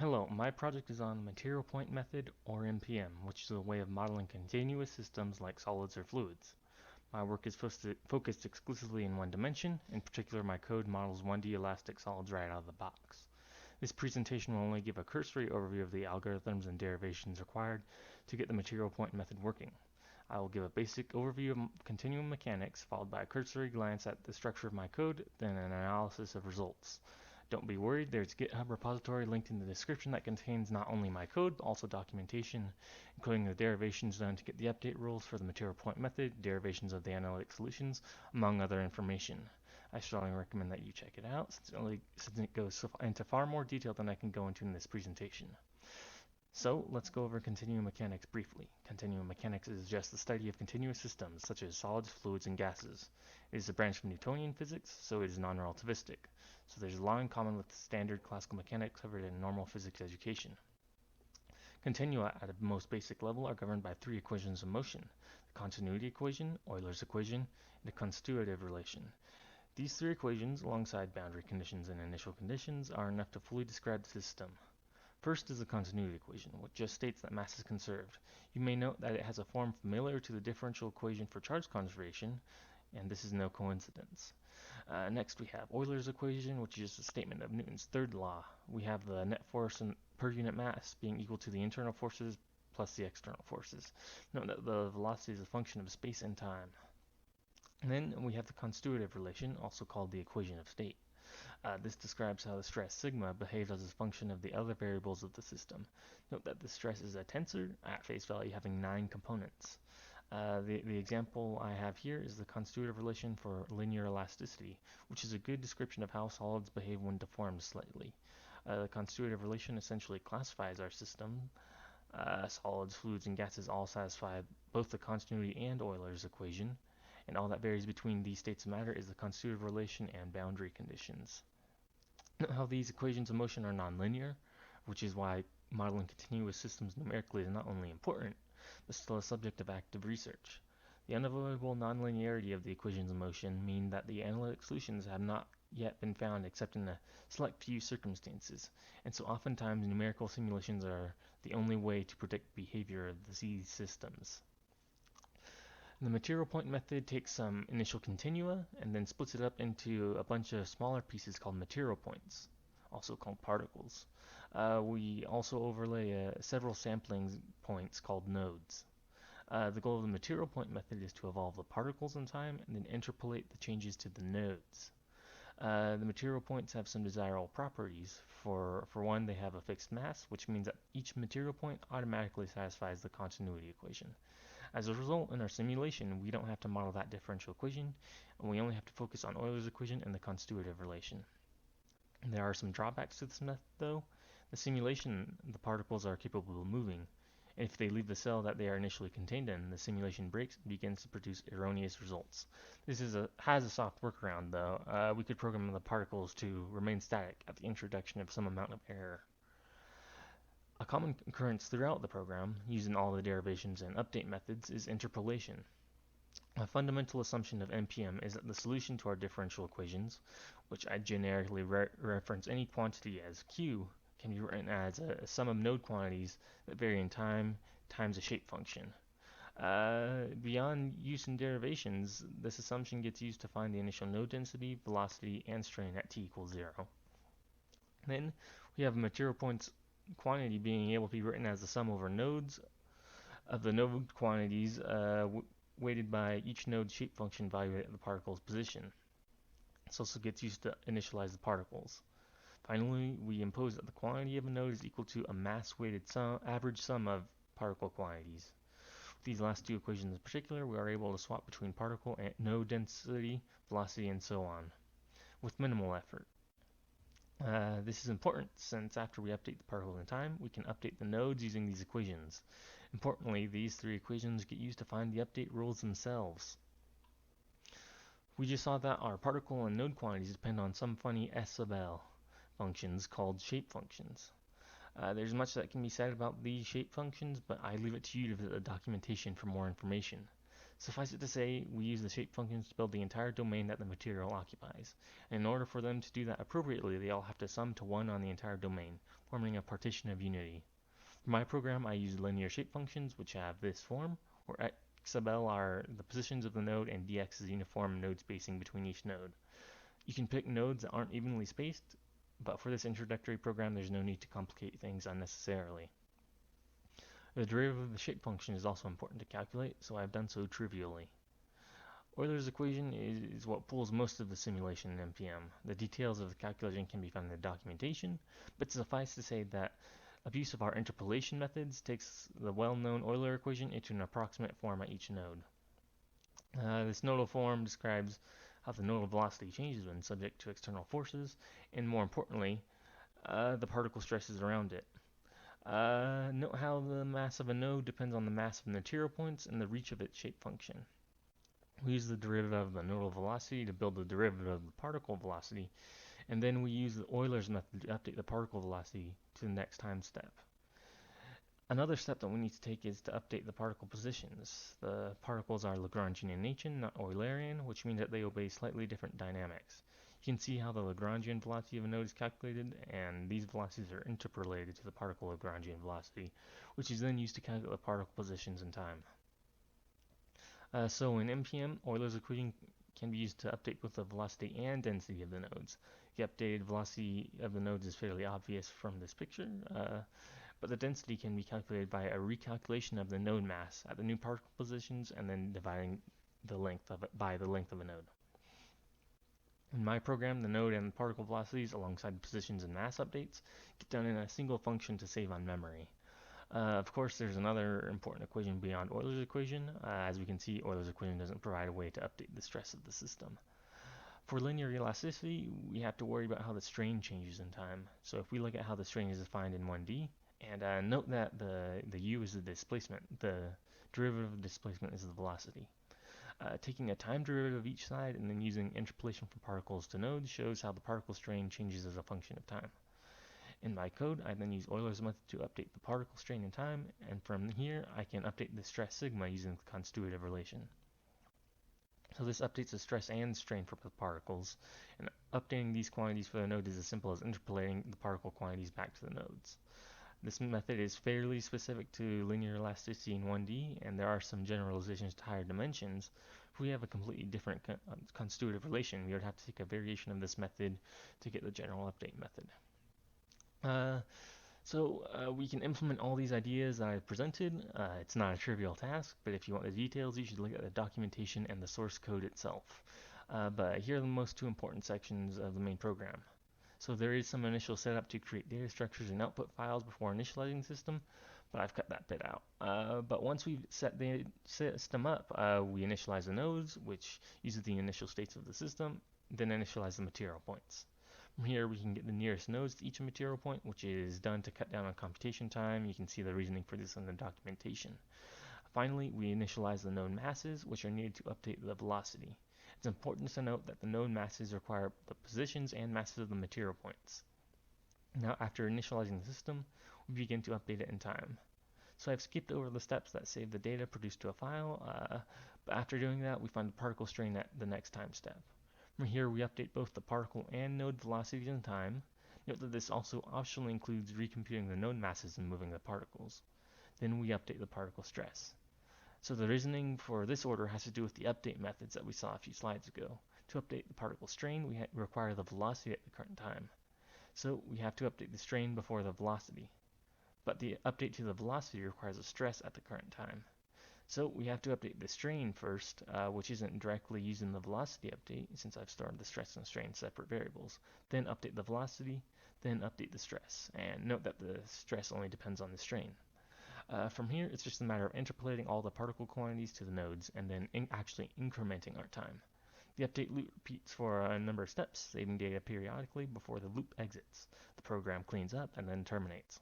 Hello, my project is on the material point method, or MPM, which is a way of modeling continuous systems like solids or fluids. My work is focused exclusively in one dimension. In particular, my code models 1D elastic solids right out of the box. This presentation will only give a cursory overview of the algorithms and derivations required to get the material point method working. I will give a basic overview of continuum mechanics, followed by a cursory glance at the structure of my code, then an analysis of results. Don't be worried, there's a GitHub repository linked in the description that contains not only my code, but also documentation, including the derivations done to get the update rules for the material point method, derivations of the analytic solutions, among other information. I strongly recommend that you check it out, since it goes into far more detail than I can go into in this presentation. So let's go over continuum mechanics briefly. Continuum mechanics is just the study of continuous systems, such as solids, fluids, and gases. It is a branch of Newtonian physics, so it is non-relativistic. So there's a lot in common with standard classical mechanics covered in normal physics education. Continua at a most basic level are governed by three equations of motion: the continuity equation, Euler's equation, and the constitutive relation. These three equations, alongside boundary conditions and initial conditions, are enough to fully describe the system. First is the continuity equation, which just states that mass is conserved. You may note that it has a form familiar to the differential equation for charge conservation, and this is no coincidence. Next we have Euler's equation, which is a statement of Newton's third law. We have the net force per unit mass being equal to the internal forces plus the external forces. Note that the velocity is a function of space and time. And then we have the constitutive relation, also called the equation of state. This describes how the stress sigma behaves as a function of the other variables of the system. Note that the stress is a tensor at face value having 9 components. The example I have here is the constitutive relation for linear elasticity, which is a good description of how solids behave when deformed slightly. The constitutive relation essentially classifies our system. Solids, fluids, and gases all satisfy both the continuity and Euler's equation, and all that varies between these states of matter is the constitutive relation and boundary conditions. Note how these equations of motion are nonlinear, which is why modeling continuous systems numerically is not only important, but still a subject of active research. The unavoidable nonlinearity of the equations of motion mean that the analytic solutions have not yet been found except in a select few circumstances, and so oftentimes numerical simulations are the only way to predict behavior of these systems. The material point method takes some initial continua and then splits it up into a bunch of smaller pieces called material points, also called particles. We also overlay several sampling points called nodes. The goal of the material point method is to evolve the particles in time and then interpolate the changes to the nodes. The material points have some desirable properties. For one, they have a fixed mass, which means that each material point automatically satisfies the continuity equation. As a result, in our simulation, we don't have to model that differential equation, and we only have to focus on Euler's equation and the constitutive relation. There are some drawbacks to this method, though. The simulation, the particles are capable of moving, and if they leave the cell that they are initially contained in, the simulation breaks and begins to produce erroneous results. This has a soft workaround, though. We could program the particles to remain static at the introduction of some amount of error. A common occurrence throughout the program, using all the derivations and update methods, is interpolation. A fundamental assumption of NPM is that the solution to our differential equations, which I generically reference any quantity as Q, can be written as a sum of node quantities that vary in time times a shape function. Beyond use in derivations, this assumption gets used to find the initial node density, velocity, and strain at t equals 0. Then we have material points quantity being able to be written as the sum over nodes of the node quantities weighted by each node's shape function value at the particle's position. This also gets used to initialize the particles. Finally, we impose that the quantity of a node is equal to a mass-weighted average sum of particle quantities. With these last two equations in particular, we are able to swap between particle and node density, velocity, and so on, with minimal effort. This is important since after we update the particles in time, we can update the nodes using these equations. Importantly, these three equations get used to find the update rules themselves. We just saw that our particle and node quantities depend on some funny S sub L functions called shape functions. There's much that can be said about these shape functions, but I leave it to you to visit the documentation for more information. Suffice it to say, we use the shape functions to build the entire domain that the material occupies. And in order for them to do that appropriately, they all have to sum to 1 on the entire domain, forming a partition of unity. For my program, I use linear shape functions, which have this form, where x sub l are the positions of the node and dx is uniform node spacing between each node. You can pick nodes that aren't evenly spaced, but for this introductory program, there's no need to complicate things unnecessarily. The derivative of the shape function is also important to calculate, so I've done so trivially. Euler's equation is what pulls most of the simulation in NPM. The details of the calculation can be found in the documentation, but suffice to say that abuse of our interpolation methods takes the well-known Euler equation into an approximate form at each node. This nodal form describes how the nodal velocity changes when subject to external forces, and more importantly, the particle stresses around it. Note how the mass of a node depends on the mass of the material points and the reach of its shape function. We use the derivative of the nodal velocity to build the derivative of the particle velocity, and then we use the Euler's method to update the particle velocity to the next time step. Another step that we need to take is to update the particle positions. The particles are Lagrangian in nature, not Eulerian, which means that they obey slightly different dynamics. You can see how the Lagrangian velocity of a node is calculated, and these velocities are interpolated to the particle Lagrangian velocity, which is then used to calculate the particle positions in time. So in NPM, Euler's equation can be used to update both the velocity and density of the nodes. The updated velocity of the nodes is fairly obvious from this picture, but the density can be calculated by a recalculation of the node mass at the new particle positions and then dividing the length of it by the length of a node. In my program, the node and the particle velocities alongside the positions and mass updates get done in a single function to save on memory. Of course, there's another important equation beyond Euler's equation. As we can see, Euler's equation doesn't provide a way to update the stress of the system. For linear elasticity, we have to worry about how the strain changes in time. So if we look at how the strain is defined in 1D, and note that the u is the displacement, the derivative of displacement is the velocity. Taking a time derivative of each side and then using interpolation from particles to nodes shows how the particle strain changes as a function of time. In my code, I then use Euler's method to update the particle strain in time, and from here I can update the stress sigma using the Constitutive Relation. So this updates the stress and strain for the particles, and updating these quantities for the node is as simple as interpolating the particle quantities back to the nodes. This method is fairly specific to linear elasticity in 1D, and there are some generalizations to higher dimensions. If we have a completely different constitutive relation, we would have to take a variation of this method to get the general update method. We can implement all these ideas that I've presented. It's not a trivial task, but if you want the details, you should look at the documentation and the source code itself. But here are the most two important sections of the main program. So there is some initial setup to create data structures and output files before initializing the system, but I've cut that bit out. But once we've set the system up, we initialize the nodes, which uses the initial states of the system, then initialize the material points. From here, we can get the nearest nodes to each material point, which is done to cut down on computation time. You can see the reasoning for this in the documentation. Finally, we initialize the node masses, which are needed to update the velocity. It's important to note that the node masses require the positions and masses of the material points. Now, after initializing the system, we begin to update it in time. So I've skipped over the steps that save the data produced to a file, but after doing that, we find the particle strain at the next time step. From here, we update both the particle and node velocities in time. Note that this also optionally includes recomputing the node masses and moving the particles. Then we update the particle stress. So the reasoning for this order has to do with the update methods that we saw a few slides ago. To update the particle strain, we require the velocity at the current time. So we have to update the strain before the velocity. But the update to the velocity requires a stress at the current time. So we have to update the strain first, which isn't directly using the velocity update since I've stored the stress and strain separate variables. Then update the velocity, then update the stress. And note that the stress only depends on the strain. From here, it's just a matter of interpolating all the particle quantities to the nodes and then actually incrementing our time. The update loop repeats for a number of steps, saving data periodically before the loop exits. The program cleans up and then terminates.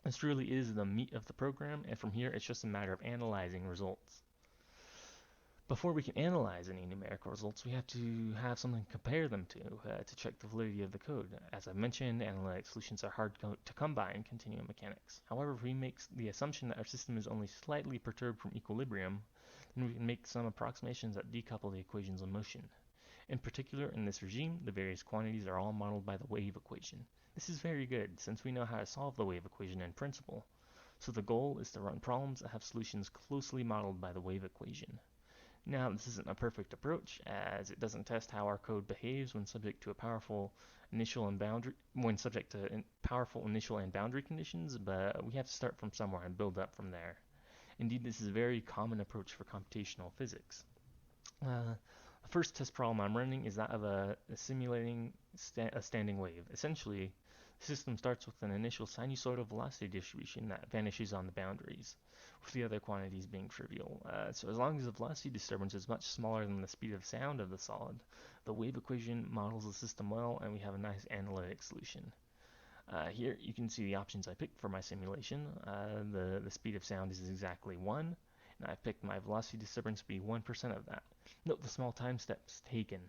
This really is the meat of the program, and from here it's just a matter of analyzing results. Before we can analyze any numerical results, we have to have something to compare them to check the validity of the code. As I mentioned, analytic solutions are hard to come by in continuum mechanics. However, if we make the assumption that our system is only slightly perturbed from equilibrium, then we can make some approximations that decouple the equations of motion. In particular, in this regime, the various quantities are all modeled by the wave equation. This is very good, since we know how to solve the wave equation in principle. So the goal is to run problems that have solutions closely modeled by the wave equation. Now, this isn't a perfect approach, as it doesn't test how our code behaves when subject to powerful initial and boundary conditions, but we have to start from somewhere and build up from there. Indeed, this is a very common approach for computational physics. The first test problem I'm running is that of simulating a standing wave. Essentially, the system starts with an initial sinusoidal velocity distribution that vanishes on the boundaries, with the other quantities being trivial. So as long as the velocity disturbance is much smaller than the speed of sound of the solid, the wave equation models the system well, and we have a nice analytic solution. Here you can see the options I picked for my simulation. The speed of sound is exactly 1, and I picked my velocity disturbance to be 1% of that. Note the small time steps taken.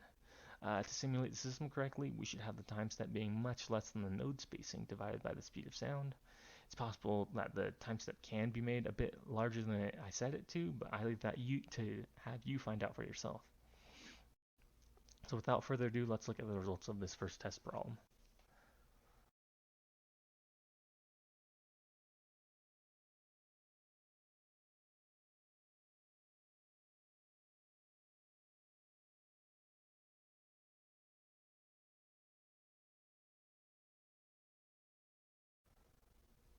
To simulate the system correctly, we should have the time step being much less than the node spacing divided by the speed of sound. It's possible that the time step can be made a bit larger than I set it to, but I leave that to have you find out for yourself. So without further ado, let's look at the results of this first test problem.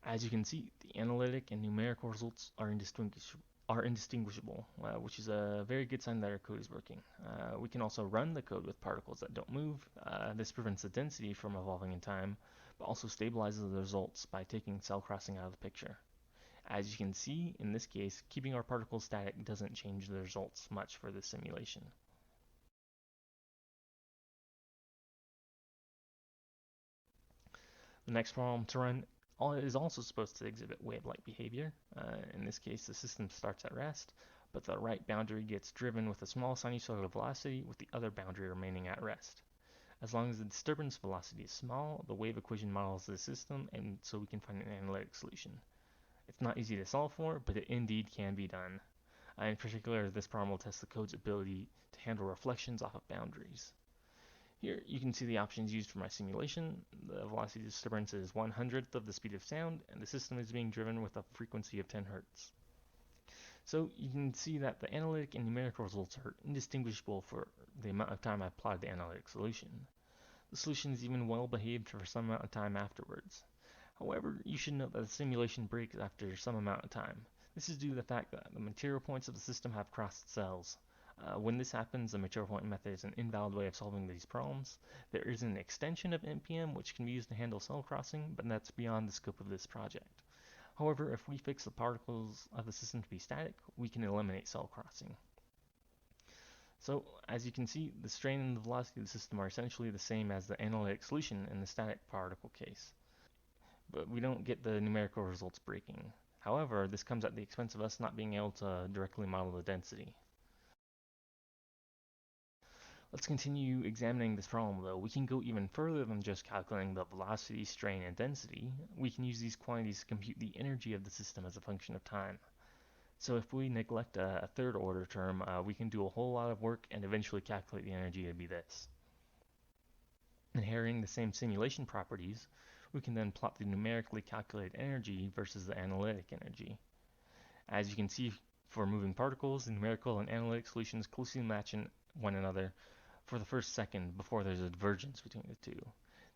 As you can see, the analytic and numerical results are indistinguishable, which is a very good sign that our code is working. We can also run the code with particles that don't move. This prevents the density from evolving in time, but also stabilizes the results by taking cell crossing out of the picture. As you can see, in this case, keeping our particles static doesn't change the results much for this simulation. The next problem to run is also supposed to exhibit wave-like behavior. In this case, the system starts at rest, but the right boundary gets driven with a small sinusoidal velocity, with the other boundary remaining at rest. As long as the disturbance velocity is small, the wave equation models the system, and so we can find an analytic solution. It's not easy to solve for, but it indeed can be done. In particular, this problem will test the code's ability to handle reflections off of boundaries. Here you can see the options used for my simulation. The velocity disturbance is 1/100th of the speed of sound, and the system is being driven with a frequency of 10 Hz. So you can see that the analytic and numerical results are indistinguishable for the amount of time I applied the analytic solution. The solution is even well behaved for some amount of time afterwards. However, you should note that the simulation breaks after some amount of time. This is due to the fact that the material points of the system have crossed cells. When this happens, the material point method is an invalid way of solving these problems. There is an extension of NPM which can be used to handle cell crossing, but that's beyond the scope of this project. However, if we fix the particles of the system to be static, we can eliminate cell crossing. So, as you can see, the strain and the velocity of the system are essentially the same as the analytic solution in the static particle case. But we don't get the numerical results breaking. However, this comes at the expense of us not being able to directly model the density. Let's continue examining this problem though. We can go even further than just calculating the velocity, strain, and density. We can use these quantities to compute the energy of the system as a function of time. So if we neglect a third order term, we can do a whole lot of work and eventually calculate the energy to be this. Inheriting the same simulation properties, we can then plot the numerically calculated energy versus the analytic energy. As you can see, for moving particles, the numerical and analytic solutions closely match one another for the first second before there's a divergence between the two.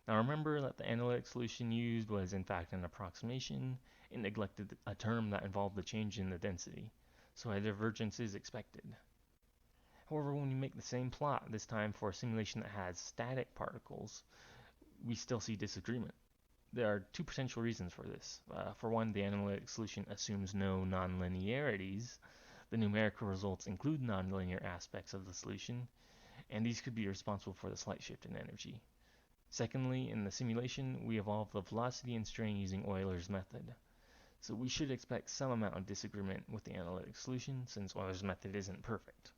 Now remember that the analytic solution used was in fact an approximation. It neglected a term that involved the change in the density, so a divergence is expected. However, when we make the same plot, this time for a simulation that has static particles, we still see disagreement. There are two potential reasons for this. For one, the analytic solution assumes no nonlinearities. The numerical results include nonlinear aspects of the solution, and these could be responsible for the slight shift in energy. Secondly, in the simulation, we evolve the velocity and strain using Euler's method. So we should expect some amount of disagreement with the analytic solution, since Euler's method isn't perfect.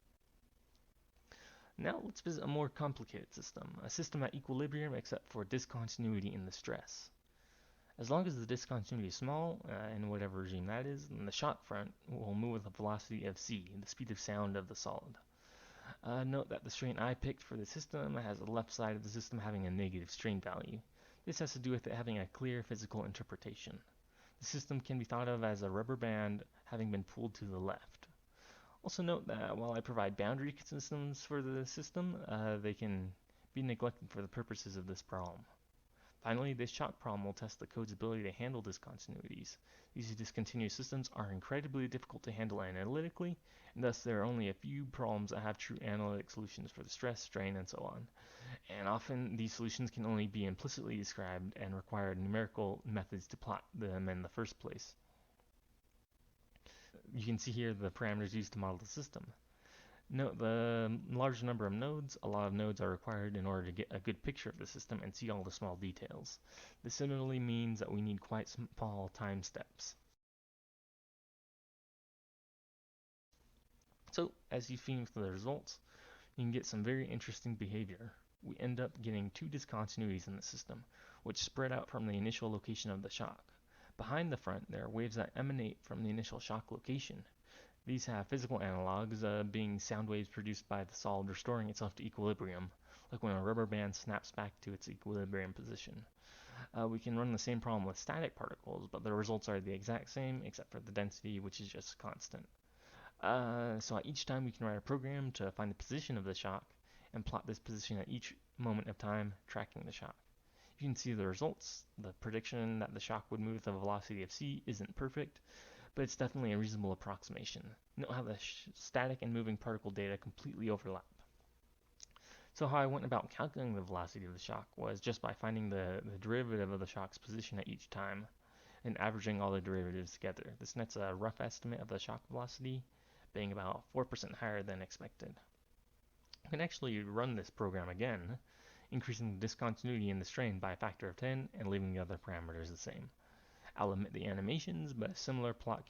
Now let's visit a more complicated system, a system at equilibrium except for discontinuity in the stress. As long as the discontinuity is small, in whatever regime that is, then the shock front will move with a velocity of c, the speed of sound of the solid. Note that the strain I picked for the system has the left side of the system having a negative strain value. This has to do with it having a clear physical interpretation. The system can be thought of as a rubber band having been pulled to the left. Also note that while I provide boundary systems for the system, they can be neglected for the purposes of this problem. Finally, this shock problem will test the code's ability to handle discontinuities. These discontinuous systems are incredibly difficult to handle analytically, and thus there are only a few problems that have true analytic solutions for the stress, strain, and so on. And often these solutions can only be implicitly described and require numerical methods to plot them in the first place. You can see here the parameters used to model the system. Note the large number of nodes. A lot of nodes are required in order to get a good picture of the system and see all the small details. This similarly means that we need quite small time steps. So, as you've seen from the results, you can get some very interesting behavior. We end up getting two discontinuities in the system, which spread out from the initial location of the shock. Behind the front, there are waves that emanate from the initial shock location. These have physical analogs, being sound waves produced by the solid restoring itself to equilibrium, like when a rubber band snaps back to its equilibrium position. We can run the same problem with static particles, but the results are the exact same except for the density, which is just constant. So each time we can write a program to find the position of the shock and plot this position at each moment of time tracking the shock. You can see the results. The prediction that the shock would move with a velocity of c isn't perfect, but it's definitely a reasonable approximation. Note how the static and moving particle data completely overlap. So how I went about calculating the velocity of the shock was just by finding the derivative of the shock's position at each time and averaging all the derivatives together. This nets a rough estimate of the shock velocity, being about 4% higher than expected. You can actually run this program again, increasing the discontinuity in the strain by a factor of 10 and leaving the other parameters the same. I'll omit the animations, but a similar plot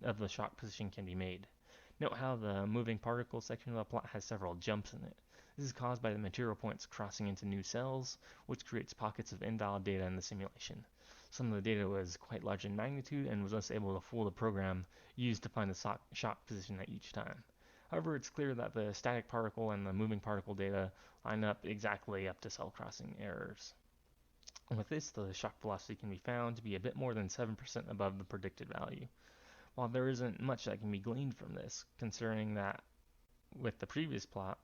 of the shock position can be made. Note how the moving particle section of the plot has several jumps in it. This is caused by the material points crossing into new cells, which creates pockets of invalid data in the simulation. Some of the data was quite large in magnitude and was thus able to fool the program used to find the shock position at each time. However, it's clear that the static particle and the moving particle data line up exactly up to cell crossing errors. With this, the shock velocity can be found to be a bit more than 7% above the predicted value. While there isn't much that can be gleaned from this, considering that with the previous plot,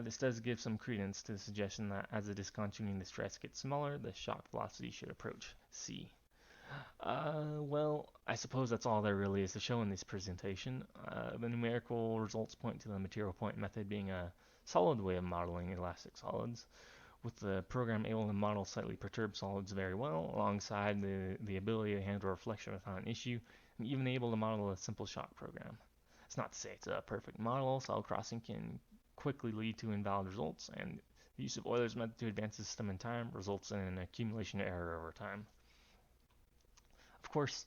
this does give some credence to the suggestion that as the discontinuity in the stress gets smaller, the shock velocity should approach c. Well, I suppose that's all there really is to show in this presentation. The numerical results point to the material point method being a solid way of modeling elastic solids, with the program able to model slightly perturbed solids very well, alongside the ability to handle reflection without an issue, and even able to model a simple shock program. It's not to say it's a perfect model. Cell crossing can quickly lead to invalid results, and the use of Euler's method to advance the system in time results in an accumulation of error over time. Of course,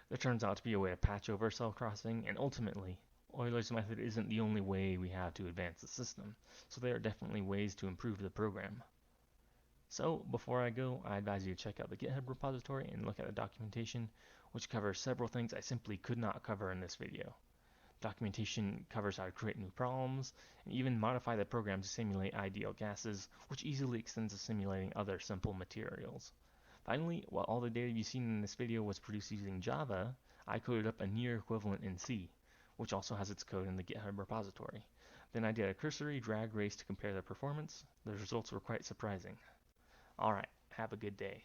there turns out to be a way to patch over cell crossing, and ultimately, Euler's method isn't the only way we have to advance the system, so there are definitely ways to improve the program. So, before I go, I advise you to check out the Github repository and look at the documentation, which covers several things I simply could not cover in this video. Documentation covers how to create new problems, and even modify the program to simulate ideal gases, which easily extends to simulating other simple materials. Finally, while all the data you've seen in this video was produced using Java, I coded up a near equivalent in C, which also has its code in the GitHub repository. Then I did a cursory drag race to compare their performance. The results were quite surprising. Alright, have a good day.